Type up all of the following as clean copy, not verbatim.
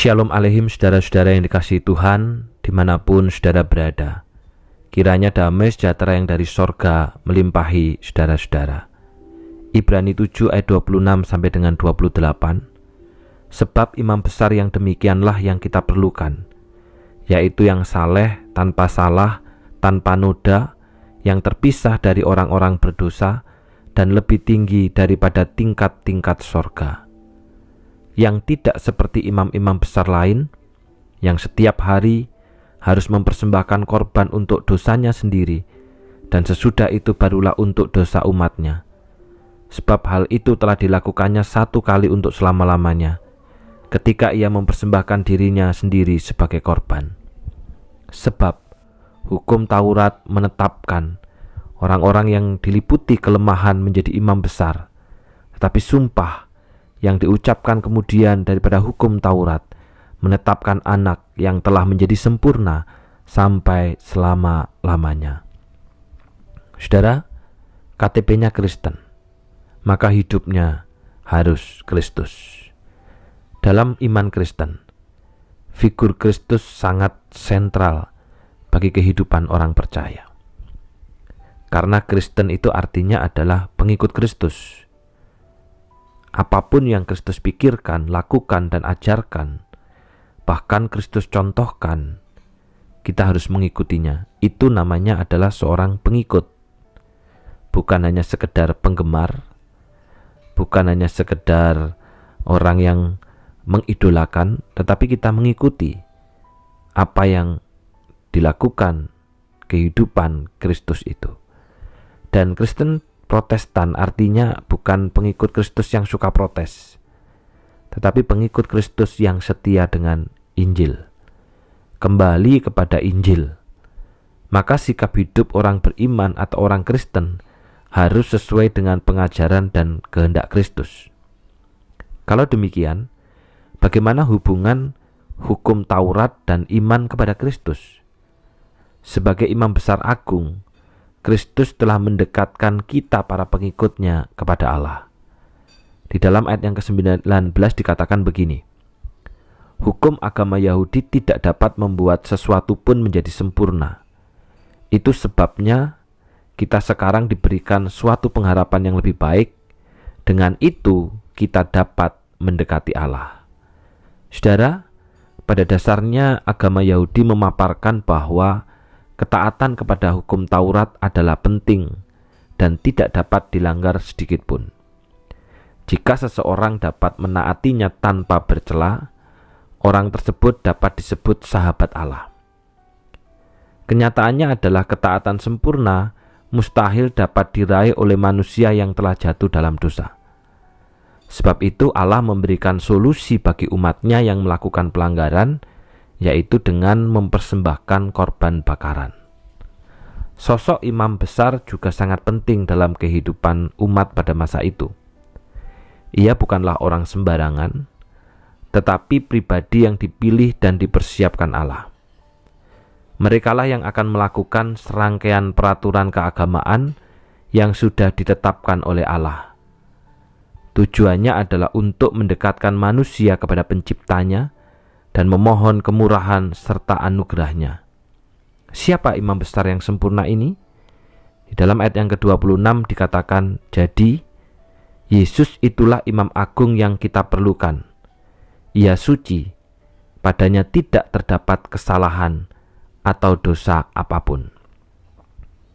Shalom Aleihim saudara-saudara yang dikasihi Tuhan dimanapun saudara berada. Kiranya damai sejahtera yang dari sorga melimpahi saudara-saudara. Ibrani 7 ayat 26 sampai dengan 28. Sebab imam besar yang demikianlah yang kita perlukan, yaitu yang saleh, tanpa salah, tanpa noda, yang terpisah dari orang-orang berdosa, dan lebih tinggi daripada tingkat-tingkat sorga. Yang tidak seperti imam-imam besar lain, yang setiap hari harus mempersembahkan korban untuk dosanya sendiri, dan sesudah itu barulah untuk dosa umatnya. Sebab hal itu telah dilakukannya satu kali untuk selama-lamanya, ketika ia mempersembahkan dirinya sendiri sebagai korban. Sebab hukum Taurat menetapkan orang-orang yang diliputi kelemahan menjadi imam besar, tetapi sumpah yang diucapkan kemudian daripada hukum Taurat menetapkan anak yang telah menjadi sempurna sampai selama-lamanya. Saudara, KTP-nya Kristen, maka hidupnya harus Kristus. Dalam iman Kristen, figur Kristus sangat sentral bagi kehidupan orang percaya. Karena Kristen itu artinya adalah pengikut Kristus. Apapun yang Kristus pikirkan, lakukan, dan ajarkan, bahkan Kristus contohkan, kita harus mengikutinya. Itu namanya adalah seorang pengikut. Bukan hanya sekedar penggemar, bukan hanya sekedar orang yang mengidolakan, tetapi kita mengikuti apa yang dilakukan kehidupan Kristus itu. Dan Kristen Protestan artinya bukan pengikut Kristus yang suka protes, tetapi pengikut Kristus yang setia dengan Injil. Kembali kepada Injil. Maka sikap hidup orang beriman atau orang Kristen harus sesuai dengan pengajaran dan kehendak Kristus. Kalau demikian, bagaimana hubungan hukum Taurat dan iman kepada Kristus? Sebagai imam besar agung, Kristus telah mendekatkan kita para pengikutnya kepada Allah. Di dalam ayat yang ke-19 dikatakan begini, hukum agama Yahudi tidak dapat membuat sesuatu pun menjadi sempurna. Itu sebabnya kita sekarang diberikan suatu pengharapan yang lebih baik. Dengan itu kita dapat mendekati Allah. Saudara, pada dasarnya agama Yahudi memaparkan bahwa ketaatan kepada hukum Taurat adalah penting dan tidak dapat dilanggar sedikit pun. Jika seseorang dapat menaatinya tanpa bercela, orang tersebut dapat disebut sahabat Allah. Kenyataannya adalah ketaatan sempurna mustahil dapat diraih oleh manusia yang telah jatuh dalam dosa. Sebab itu Allah memberikan solusi bagi umatnya yang melakukan pelanggaran, yaitu dengan mempersembahkan korban bakaran. Sosok imam besar juga sangat penting dalam kehidupan umat pada masa itu. Ia bukanlah orang sembarangan, tetapi pribadi yang dipilih dan dipersiapkan Allah. Merekalah yang akan melakukan serangkaian peraturan keagamaan yang sudah ditetapkan oleh Allah. Tujuannya adalah untuk mendekatkan manusia kepada penciptanya dan memohon kemurahan serta anugerahnya. Siapa imam besar yang sempurna ini? Di dalam ayat yang ke-26 dikatakan, jadi Yesus itulah imam agung yang kita perlukan. Ia suci, padanya tidak terdapat kesalahan atau dosa apapun.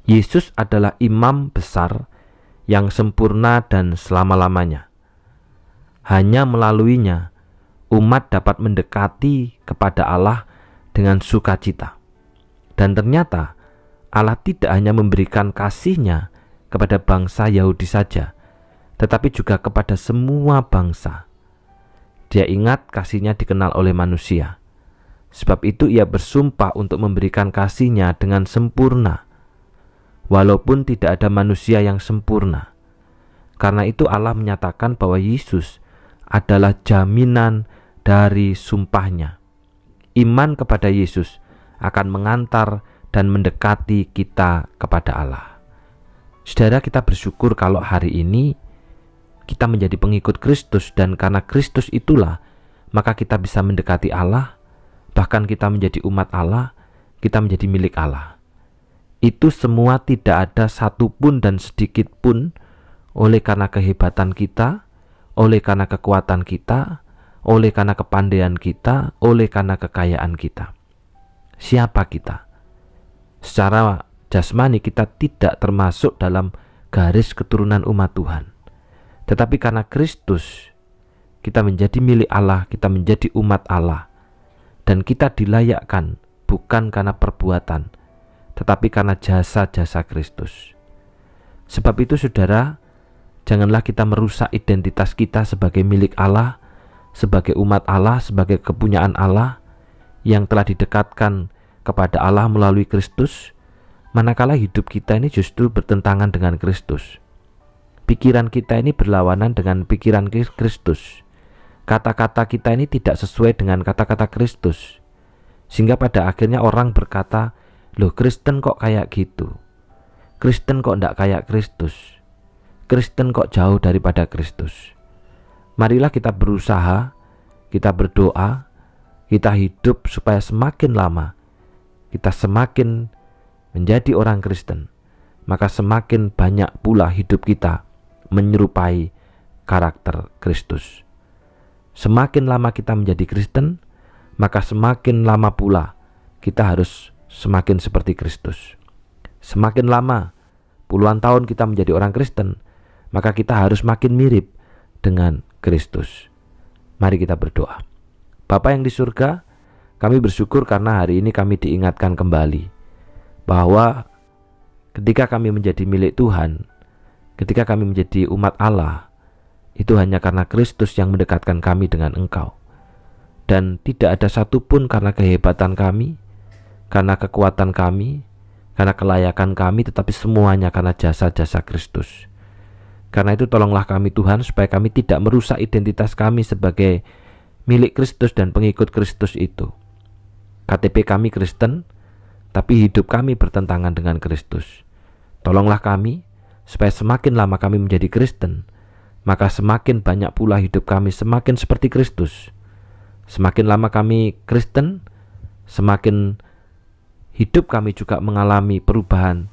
Yesus adalah imam besar yang sempurna dan selama-lamanya. Hanya melaluinya umat dapat mendekati kepada Allah dengan sukacita. Dan ternyata Allah tidak hanya memberikan kasih-Nya kepada bangsa Yahudi saja, tetapi juga kepada semua bangsa. Dia ingat kasih-Nya dikenal oleh manusia. Sebab itu ia bersumpah untuk memberikan kasih-Nya dengan sempurna, walaupun tidak ada manusia yang sempurna. Karena itu Allah menyatakan bahwa Yesus adalah jaminan dari sumpahnya. Iman kepada Yesus akan mengantar dan mendekati kita kepada Allah. Saudara, kita bersyukur kalau hari ini kita menjadi pengikut Kristus, dan karena Kristus itulah maka kita bisa mendekati Allah, bahkan kita menjadi umat Allah, kita menjadi milik Allah. Itu semua tidak ada satupun dan sedikit pun oleh karena kehebatan kita, oleh karena kekuatan kita, oleh karena kepandaian kita, oleh karena kekayaan kita. Siapa kita? Secara jasmani kita tidak termasuk dalam garis keturunan umat Tuhan. Tetapi karena Kristus, kita menjadi milik Allah, kita menjadi umat Allah. Dan kita dilayakkan bukan karena perbuatan, tetapi karena jasa-jasa Kristus. Sebab itu saudara, janganlah kita merusak identitas kita sebagai milik Allah, sebagai umat Allah, sebagai kepunyaan Allah yang telah didekatkan kepada Allah melalui Kristus, manakala hidup kita ini justru bertentangan dengan Kristus. Pikiran kita ini berlawanan dengan pikiran Kristus. Kata-kata kita ini tidak sesuai dengan kata-kata Kristus. Sehingga pada akhirnya orang berkata, loh Kristen kok kayak gitu? Kristen kok tidak kayak Kristus? Kristen kok jauh daripada Kristus? Marilah kita berusaha, kita berdoa, kita hidup supaya semakin lama kita semakin menjadi orang Kristen, maka semakin banyak pula hidup kita menyerupai karakter Kristus. Semakin lama kita menjadi Kristen, maka semakin lama pula kita harus semakin seperti Kristus. Semakin lama, puluhan tahun kita menjadi orang Kristen, maka kita harus makin mirip dengan Kristus. Mari kita berdoa. Bapa yang di surga, kami bersyukur karena hari ini kami diingatkan kembali bahwa ketika kami menjadi milik Tuhan, ketika kami menjadi umat Allah, itu hanya karena Kristus yang mendekatkan kami dengan Engkau. Dan tidak ada satupun karena kehebatan kami, karena kekuatan kami, karena kelayakan kami, tetapi semuanya karena jasa-jasa Kristus. Karena itu tolonglah kami Tuhan, supaya kami tidak merusak identitas kami sebagai milik Kristus dan pengikut Kristus itu. KTP kami Kristen, tapi hidup kami bertentangan dengan Kristus. Tolonglah kami, supaya semakin lama kami menjadi Kristen, maka semakin banyak pula hidup kami semakin seperti Kristus. Semakin lama kami Kristen, semakin hidup kami juga mengalami perubahan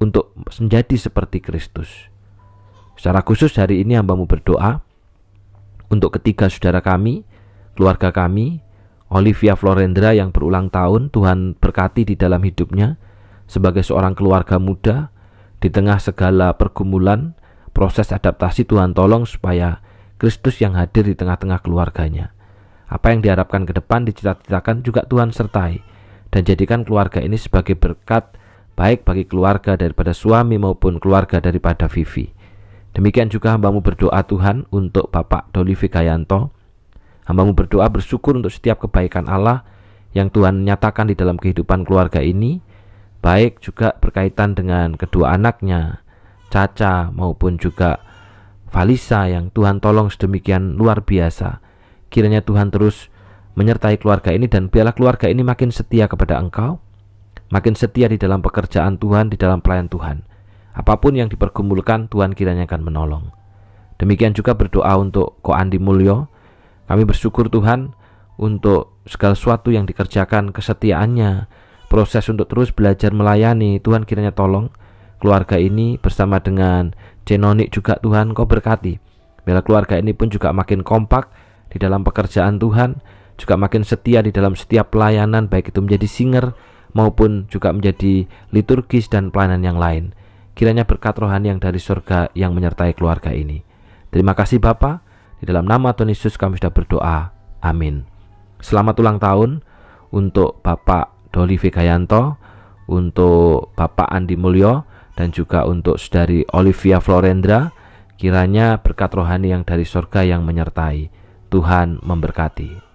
untuk menjadi seperti Kristus. Secara khusus hari ini hamba-Mu berdoa untuk ketiga saudara kami, keluarga kami, Olivia Florendra yang berulang tahun. Tuhan berkati di dalam hidupnya sebagai seorang keluarga muda. Di tengah segala pergumulan, proses adaptasi, Tuhan tolong supaya Kristus yang hadir di tengah-tengah keluarganya. Apa yang diharapkan ke depan, dicita-citakan juga Tuhan sertai. Dan jadikan keluarga ini sebagai berkat, baik bagi keluarga daripada suami maupun keluarga daripada Vivi. Demikian juga hamba-Mu berdoa Tuhan untuk Bapak Doli Vigayanto. Hamba-Mu berdoa bersyukur untuk setiap kebaikan Allah yang Tuhan nyatakan di dalam kehidupan keluarga ini, baik juga berkaitan dengan kedua anaknya, Caca maupun juga Valisa yang Tuhan tolong sedemikian luar biasa. Kiranya Tuhan terus menyertai keluarga ini dan biarlah keluarga ini makin setia kepada Engkau, makin setia di dalam pekerjaan Tuhan, di dalam pelayan Tuhan. Apapun yang dipergumulkan, Tuhan kiranya akan menolong. Demikian juga berdoa untuk Ko Andi Mulyo. Kami bersyukur Tuhan untuk segala sesuatu yang dikerjakan, kesetiaannya, proses untuk terus belajar melayani. Tuhan kiranya tolong keluarga ini bersama dengan Cenonik juga Tuhan Kau berkati. Biarlah keluarga ini pun juga makin kompak di dalam pekerjaan Tuhan, juga makin setia di dalam setiap pelayanan, baik itu menjadi singer maupun juga menjadi liturgis dan pelayanan yang lain. Kiranya berkat rohani yang dari surga yang menyertai keluarga ini. Terima kasih Bapa. Di dalam nama Tuhan Yesus kami sudah berdoa. Amin. Selamat ulang tahun untuk Bapak Doli Vigayanto, untuk Bapak Andi Mulyo, dan juga untuk Saudari Olivia Florendra. Kiranya berkat rohani yang dari surga yang menyertai. Tuhan memberkati.